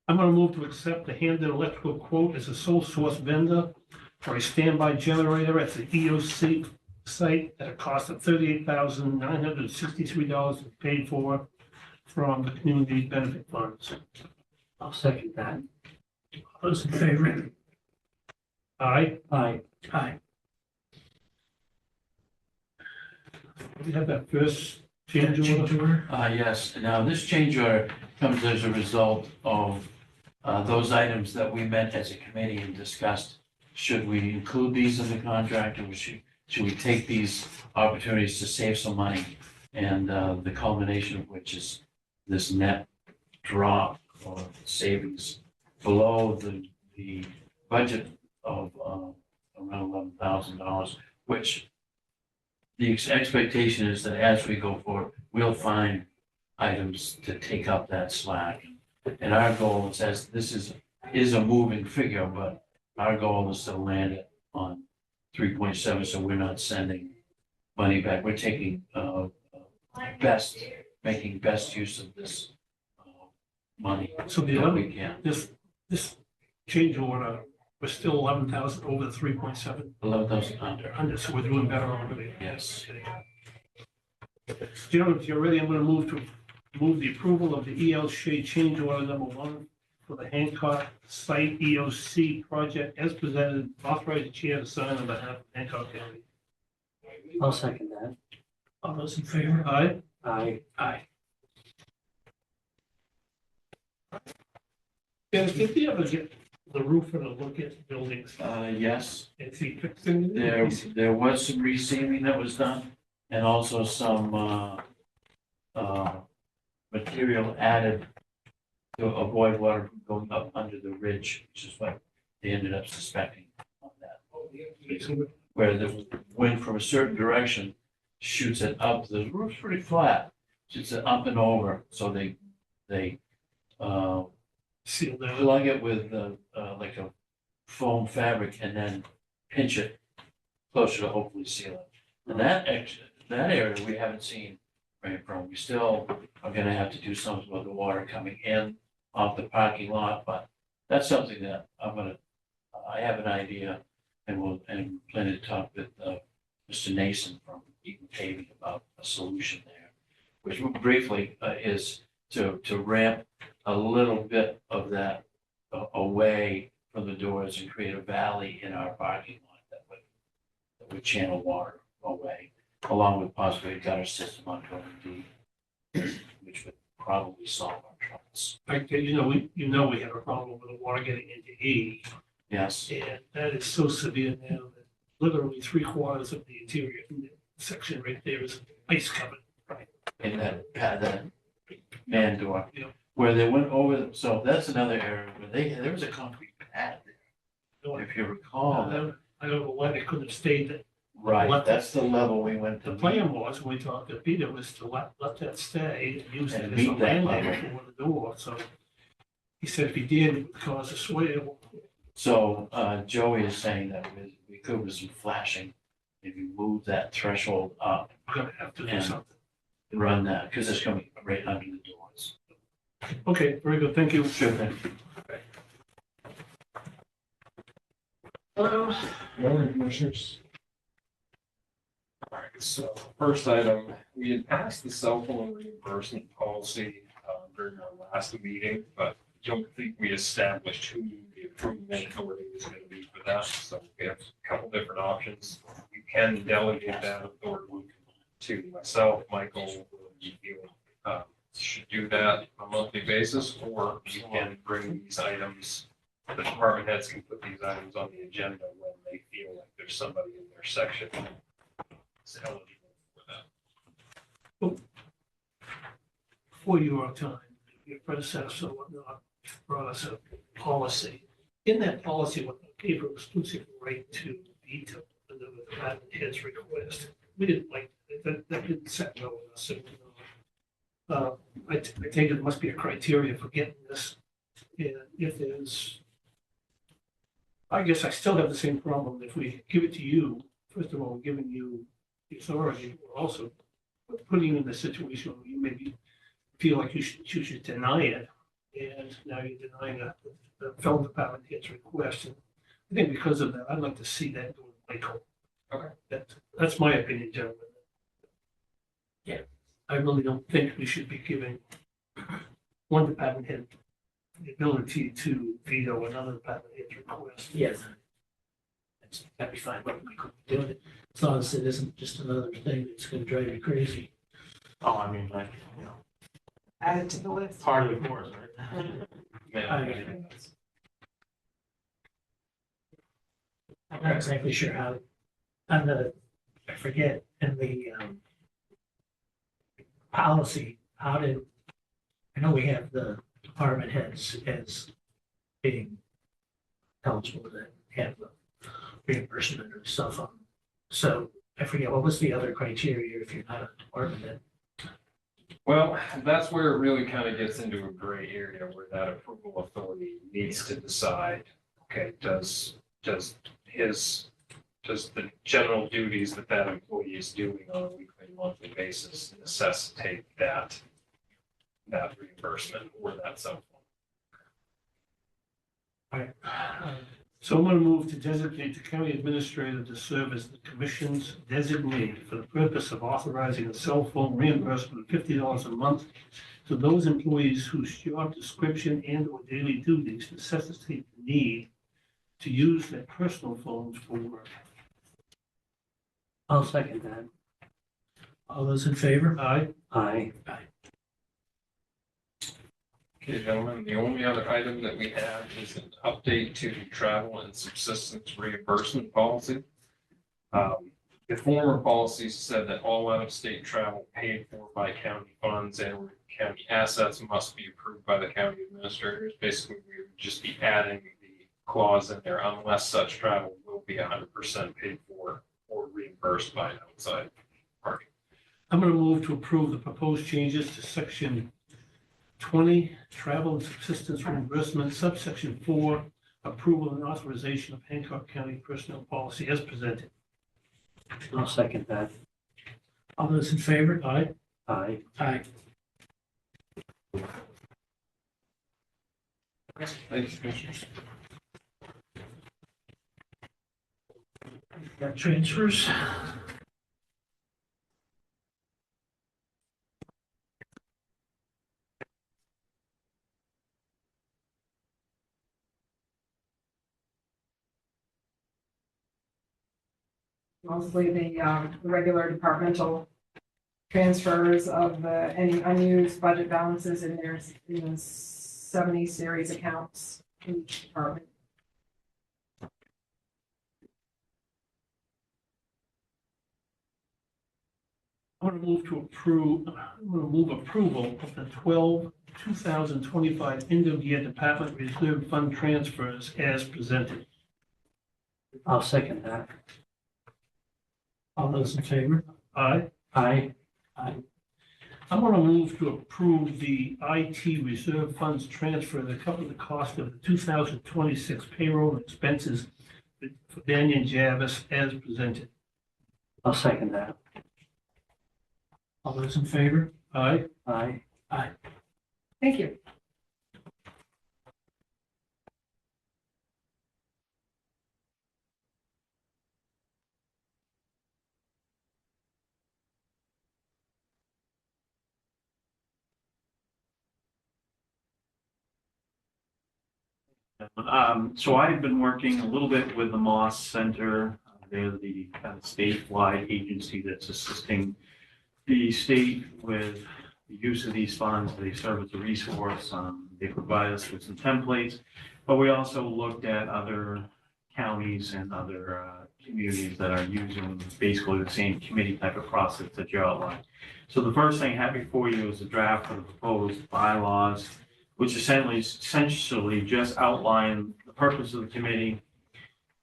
I'm gonna move to accept the Hamden Electrical quote as a sole source vendor for a standby generator at the EOC site at a cost of $38,963 to be paid for from the community benefit funds. I'll second that. All those in favor? Aye. I, Aye. We have that first change Change order. order? Yes, now this change order comes as a result of those items that we met as a committee and discussed. Should we include these in the contract, or should we take these opportunities to save some money? And the culmination of which is this net drop or savings below the budget of around $11,000, which the expectation is that as we go forward, we'll find items to take up that slack. And our goal is, as this is a moving figure, but our goal is to land it on 3.7, so we're not sending money back. We're taking making best use of this money So the that 11, we can. this change order, we're still 11,000 over the 3.7 11,000 under. under, so we're doing better already. Yes. Gentlemen, if you're ready, I'm gonna move the approval of the EL Shade change order number 1 for the Hancock Site EOC project as presented, authorize the chair to sign on behalf of Hancock County. I'll second that. All those in favor? Aye. I, Aye. Dennis, did you ever get the roofer to look at buildings Yes, and see fixing? there was some resealing that was done, and also some material added to avoid water from going up under the ridge, which is what they ended up suspecting on that. Where the wind from a certain direction shoots it up, the roof's pretty flat, shoots it up and over, so they Seal that. plug it with like a foam fabric and then pinch it closer to hopefully seal it. And that area we haven't seen rain from. We still are gonna have to do something with the water coming in off the parking lot, but that's something that I have an idea and plan to talk with Mr. Nason from Eaton Paving about a solution there, which briefly is to ramp a little bit of that away from the doors and create a valley in our parking lot that would channel water away, along with possibly a gutter system on Building D, which would probably solve our troubles. Like, we have a problem with the water getting into E, Yes, and that is so severe now that literally 3/4 of the interior section right there is ice covered. Right. in that man door, Yeah. where they went over, so that's another area where there was a concrete pad there. If you recall, I don't know why they couldn't have stayed there. right, that's the level we went The to. plan was, when we talked to Peter, was to let that stay and use it And as a meet that landing level. for the door, so. He said if he did, it would cause a swale. So, Joey is saying that we could with some flashing, if you move that threshold up, We're gonna have to do And- something. run that, because it's coming right under the doors. Okay, very good, thank you. Sure thing. Morning, Commissioners. All right, so first item, we had passed the cell phone reimbursement policy during our last meeting, but don't think we established who the improvement authority is going to be for that. So we have a couple different options. You can delegate that authority to myself, Michael, you feel should do that on a monthly basis, or you can bring these items. The department heads can put these items on the agenda when they feel like there's somebody in their section that's eligible for that. Before your time, your predecessor or whatnot brought us a policy. In that policy, what gave her exclusive right to veto the department head's request. We didn't like, that didn't set well with us. So, I take it must be a criteria for getting this. And if there's, I guess I still have the same problem. If we give it to you, first of all, we're giving you the authority, we're also putting you in the situation where you maybe feel like you should deny it. And now you're denying the film department head's request. And I think because of that, I'd like to see that go to Michael. Okay. That's my opinion, gentlemen. Yeah, I really don't think we should be giving one department head the ability to veto another department head's request. Yes. That'd be fine, but we could do it, as long as it isn't just another thing that's gonna drive you crazy. Oh, I mean, like, you know, Add it to the list. part of the course, right? I'm not exactly sure how, on the, I forget, in the, policy, how did, I know we have the department heads as being eligible to have the reimbursement or stuff on. So I forget, what was the other criteria if you're not a department head? Well, that's where it really kind of gets into a gray area where that approval authority needs to decide, okay, does the general duties that that employee is doing on a weekly, monthly basis necessitate that reimbursement or that cell phone? So I'm gonna move to designate the county administrator to serve as the commission's designee for the purpose of authorizing a cell phone reimbursement of $50 a month to those employees whose job description and or daily duties necessitate the need to use their personal phones for work. I'll second that. All those in favor? Aye. Aye. Okay, gentlemen, the only other item that we have is an update to the travel and subsistence reimbursement policy. The former policy said that all out-of-state travel paid for by county funds and county assets must be approved by the county administrators. Basically, we would just be adding the clause in there, unless such travel will be 100% paid for or reimbursed by an outside party. I'm gonna move to approve the proposed changes to section 20, travel and subsistence reimbursement, subsection 4, approval and authorization of Hancock County personnel policy as presented. I'll second that. All those in favor? Aye. Aye. Aye. Thank you, Commissioners. Got transfers? Mostly the regular departmental transfers of any unused budget balances in their, in the 70 series accounts in each department. I want to move approval of the 2025 end of year department reserve fund transfers as presented. I'll second that. All those in favor? Aye. Aye. I want to move to approve the IT reserve funds transfer to cover the cost of the 2026 payroll and expenses for Daniel Jarvis as presented. I'll second that. All those in favor? Aye. Aye. Thank you. So I've been working a little bit with the Moss Center. They're the kind of statewide agency that's assisting the state with the use of these funds. They serve as a resource. They provide us with some templates, but we also looked at other counties and other communities that are using basically the same committee type of process that you outlined. So the first thing I have before you is a draft for the proposed bylaws, which essentially just outline the purpose of the committee,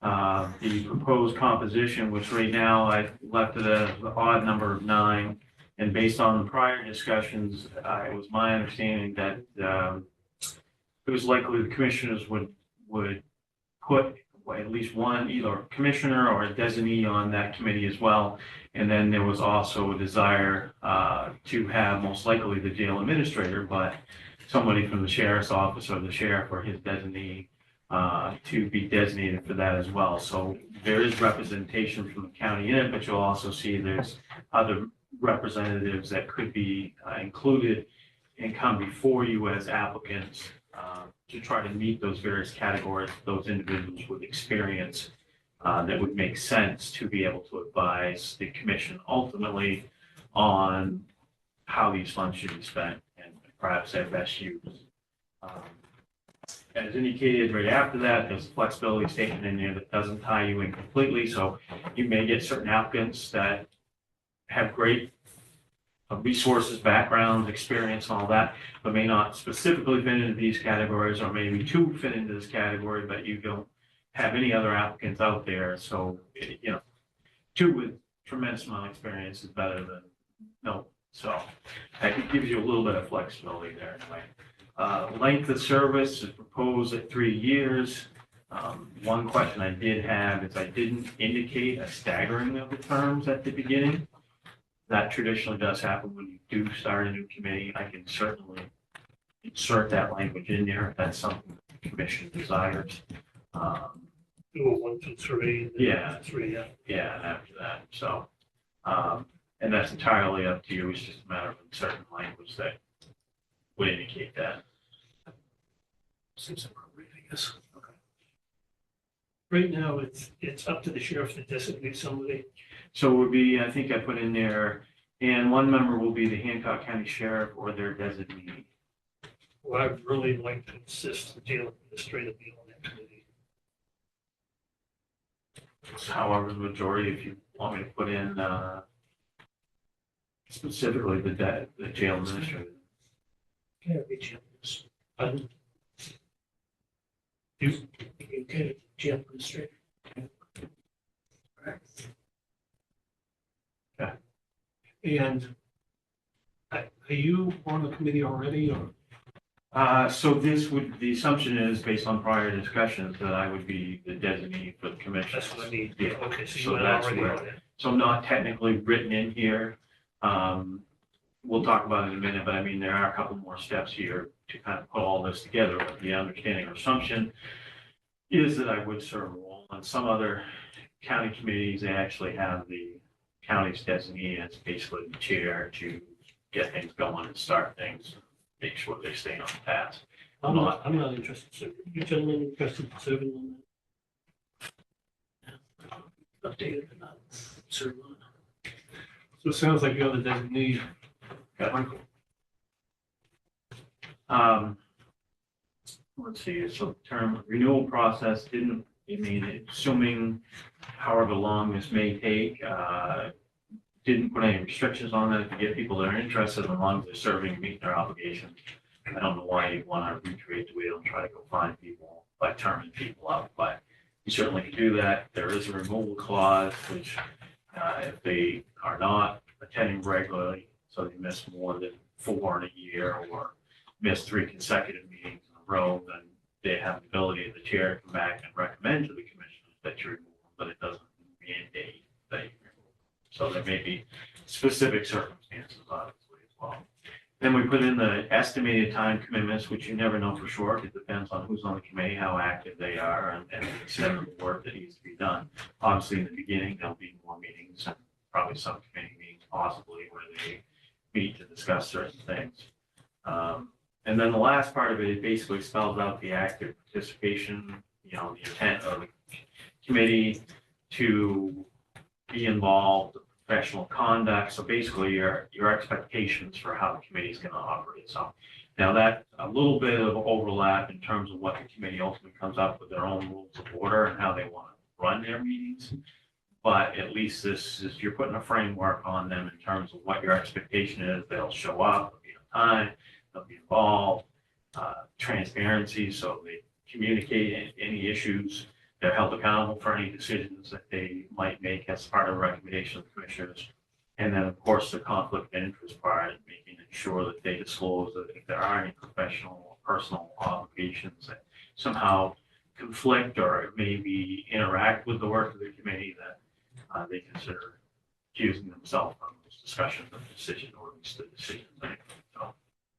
the proposed composition, which right now I've left it at the odd number of 9. And based on the prior discussions, it was my understanding that it was likely the commissioners would put at least one, either a commissioner or a designee on that committee as well. And then there was also a desire to have most likely the jail administrator, but somebody from the sheriff's office or the sheriff or his designee to be designated for that as well. So there is representation from the county in it, but you'll also see there's other representatives that could be included and come before you as applicants to try to meet those various categories, those individuals with experience that would make sense to be able to advise the commission ultimately on how these funds should be spent and perhaps their best use. As indicated right after that, there's a flexibility statement in there that doesn't tie you in completely. So you may get certain applicants that have great resources, backgrounds, experience, and all that, but may not specifically fit into these categories, or maybe 2 fit into this category, but you don't have any other applicants out there. So, 2 with tremendous amount of experience is better than no. So that gives you a little bit of flexibility there anyway. Length of service is proposed at 3 years. One question I did have is I didn't indicate a staggering of the terms at the beginning. That traditionally does happen when you do start a new committee. I can certainly insert that language in there if that's something the commission desires. Do a 1, 2, 3. Yeah. 3, yeah. Yeah, and after that, so, and that's entirely up to you. It's just a matter of certain language that would indicate that. Seems appropriate, I guess. Okay. Right now, it's up to the sheriff to designate somebody. So it would be, I think I put in there, and one member will be the Hancock County Sheriff or their designee. Well, I'd really like to insist the jail administrator be on that committee. However, the majority, if you want me to put in, specifically the jail administrator. Yeah, be jailers. You, You get it, jail administrator. and are you on the committee already, or? So the assumption is based on prior discussions that I would be the designee for the commission. That's what I need. Yeah. Okay, so So you are that's already where- on it. So not technically written in here. We'll talk about it in a minute, but I mean, there are a couple more steps here to kind of put all this together. But the understanding or assumption is that I would serve a role. On some other county committees, they actually have the county's designee as basically the chair to get things going and start things, make sure they stay on task. I'm not interested, so you gentlemen interested in serving on Updated and not served on. that? So it sounds like you're the designee. Okay. Let's see, so the term renewal process didn't, assuming however long this may take, didn't put any restrictions on it to get people that are interested, as long as they're serving and meeting their obligations. I don't know why you'd want to recreate the wheel and try to go find people by terming people out, but you certainly can do that. There is a removal clause, which if they are not attending regularly, so they miss more than 4 in a year or miss 3 consecutive meetings in a row, then they have the ability of the chair to come back and recommend to the commissioners that you remove them, but it doesn't mandate that you remove them. So there may be specific circumstances, obviously, as well. Then we put in the estimated time commitments, which you never know for sure. It depends on who's on the committee, how active they are, and the extent of the work that needs to be done. Obviously, in the beginning, there'll be more meetings and probably some committee meetings possibly where they meet to discuss certain things. And then the last part of it basically spells out the active participation, the intent of the committee to be involved, professional conduct. So basically your expectations for how the committee is going to operate. So now that a little bit of overlap in terms of what the committee ultimately comes up with their own rules of order and how they want to run their meetings. But at least this is, you're putting a framework on them in terms of what your expectation is. They'll show up, they'll be on time, they'll be involved, transparency, so they communicate any issues. They're held accountable for any decisions that they might make as part of a recommendation of the commissioners. And then, of course, the conflict of interest part, making sure that they disclose that if there are any professional or personal obligations that somehow conflict or maybe interact with the work of the committee, that they consider accusing themselves from those discussions of the decision or at least the decision. So,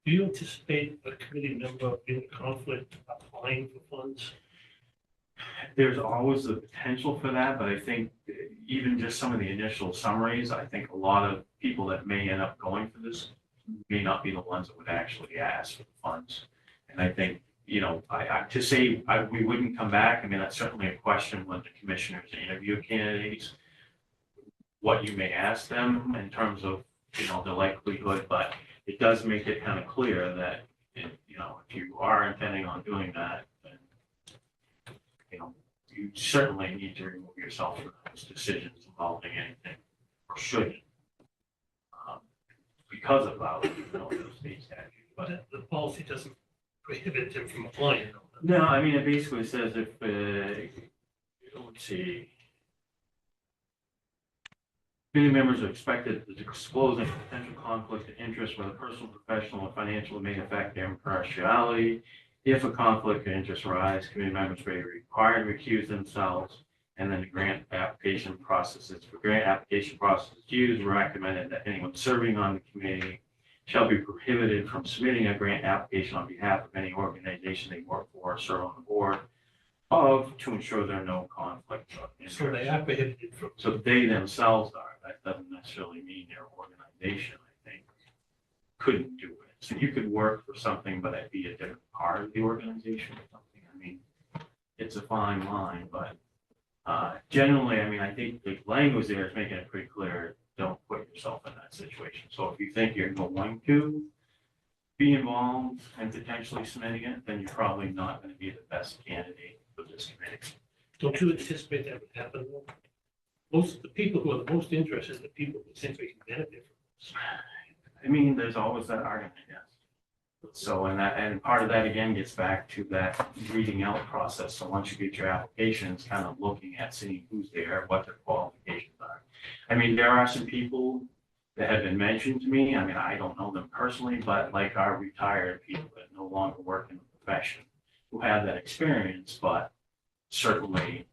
Do you anticipate a committee member in conflict applying for funds? there's always the potential for that, but I think even just some of the initial summaries, I think a lot of people that may end up going for this may not be the ones that would actually ask for the funds. And I think, to say we wouldn't come back, I mean, that's certainly a question when the commissioners interview candidates, what you may ask them in terms of, the likelihood, but it does make it kind of clear that, if you are intending on doing that, then, you certainly need to remove yourself from those decisions involving anything, or shouldn't. Because of the state statute, but. But the policy doesn't prohibit them from applying. No, I mean, it basically says if, let's see. Committee members are expected to disclose any potential conflict of interest, whether personal, professional, or financial, may affect their impartiality. If a conflict of interest arises, committee members may be required to recuse themselves, and then the grant application processes. For grant application processes used, recommended that anyone serving on the committee shall be prohibited from submitting a grant application on behalf of any organization they work for or serve on the board of, to ensure there are no conflicts of interest. So they are prohibited from. So they themselves are. That doesn't necessarily mean their organization, I think, couldn't do it. So you could work for something, but it'd be a different part of the organization or something. I mean, it's a fine line, but generally, I mean, I think the language there is making it pretty clear, don't put yourself in that situation. So if you think you're going to be involved and potentially submitting it, then you're probably not going to be the best candidate for this committee. Don't you anticipate that would happen? Most of the people who are the most interested are the people who think they can benefit from this. I mean, there's always that argument, yes. So, and part of that again gets back to that reading out process. So once you get your applications, kind of looking at seeing who's there, what their qualifications are. I mean, there are some people that have been mentioned to me. I mean, I don't know them personally, but like our retired people that no longer work in the profession who have that experience, but certainly,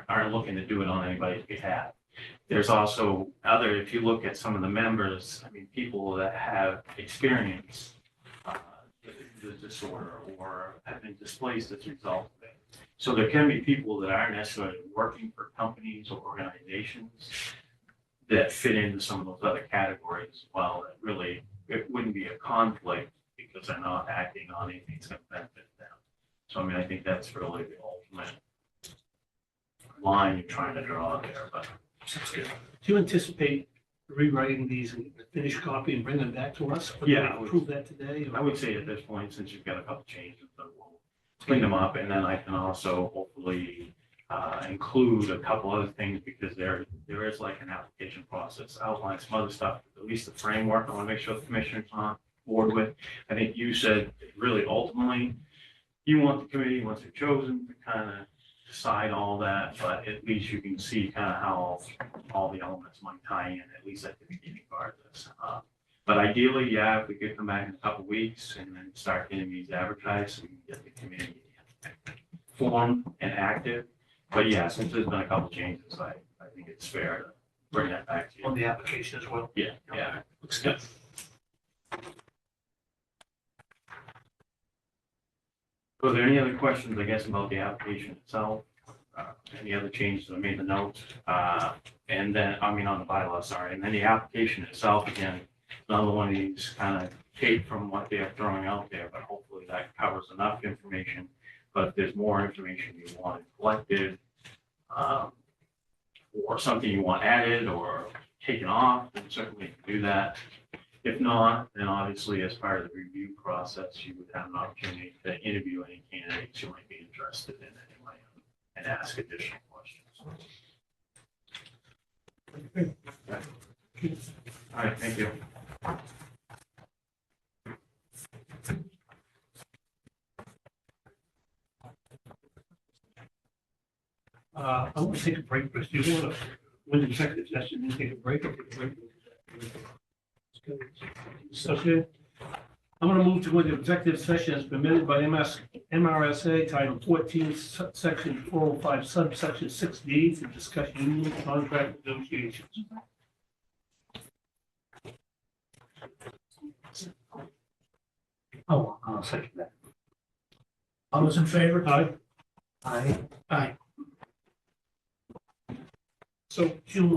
aren't looking to do it on anybody's behalf. There's also if you look at some of the members, I mean, people that have experienced the disorder or have been displaced as a result of it. So there can be people that aren't necessarily working for companies or organizations that fit into some of those other categories as well. That really, it wouldn't be a conflict because they're not acting on anything that's going to benefit them. So, I mean, I think that's really the ultimate line you're trying to draw there, but. Sounds good. Do you anticipate rewriting these in a finished copy and bring them back to us? Or Yeah, do we approve that today? Or? I would say at this point, since you've got a couple changes, that we'll clean them up, and then I can also hopefully include a couple other things because there is like an application process, outline some other stuff, at least the framework. I want to make sure the commissioners on board with. I think you said really ultimately you want the committee, once they're chosen, to kind of decide all that, but at least you can see kind of how all the elements might tie in, at least at the beginning part of this. But ideally, yeah, if we could come back in a couple weeks and then start getting these advertised, so we can get the committee formed and active. But yeah, since there's been a couple changes, I think it's fair to bring that back to On you. the application as well. Yeah, yeah. Looks good. So are there any other questions, I guess, about the application itself? Any other changes? I made the notes, and then, I mean, on the bylaw, sorry, and then the application itself, again, another one of these kind of take from what they're throwing out there, but hopefully that covers enough information. But if there's more information you want collected, or something you want added or taken off, then certainly you can do that. If not, then obviously as part of the review process, you would have an opportunity to interview any candidates you might be interested in anyway and ask additional questions. All right, thank you. I want to take a break, but do you want to, when the executive session, you take a break or take a break? Okay. I'm going to move to go into executive session as permitted by MRSA Title 14, Section 405, subsection 6D to discuss union contract negotiations. Oh, I'll second that. All those in favor? Aye. Aye. Aye. So June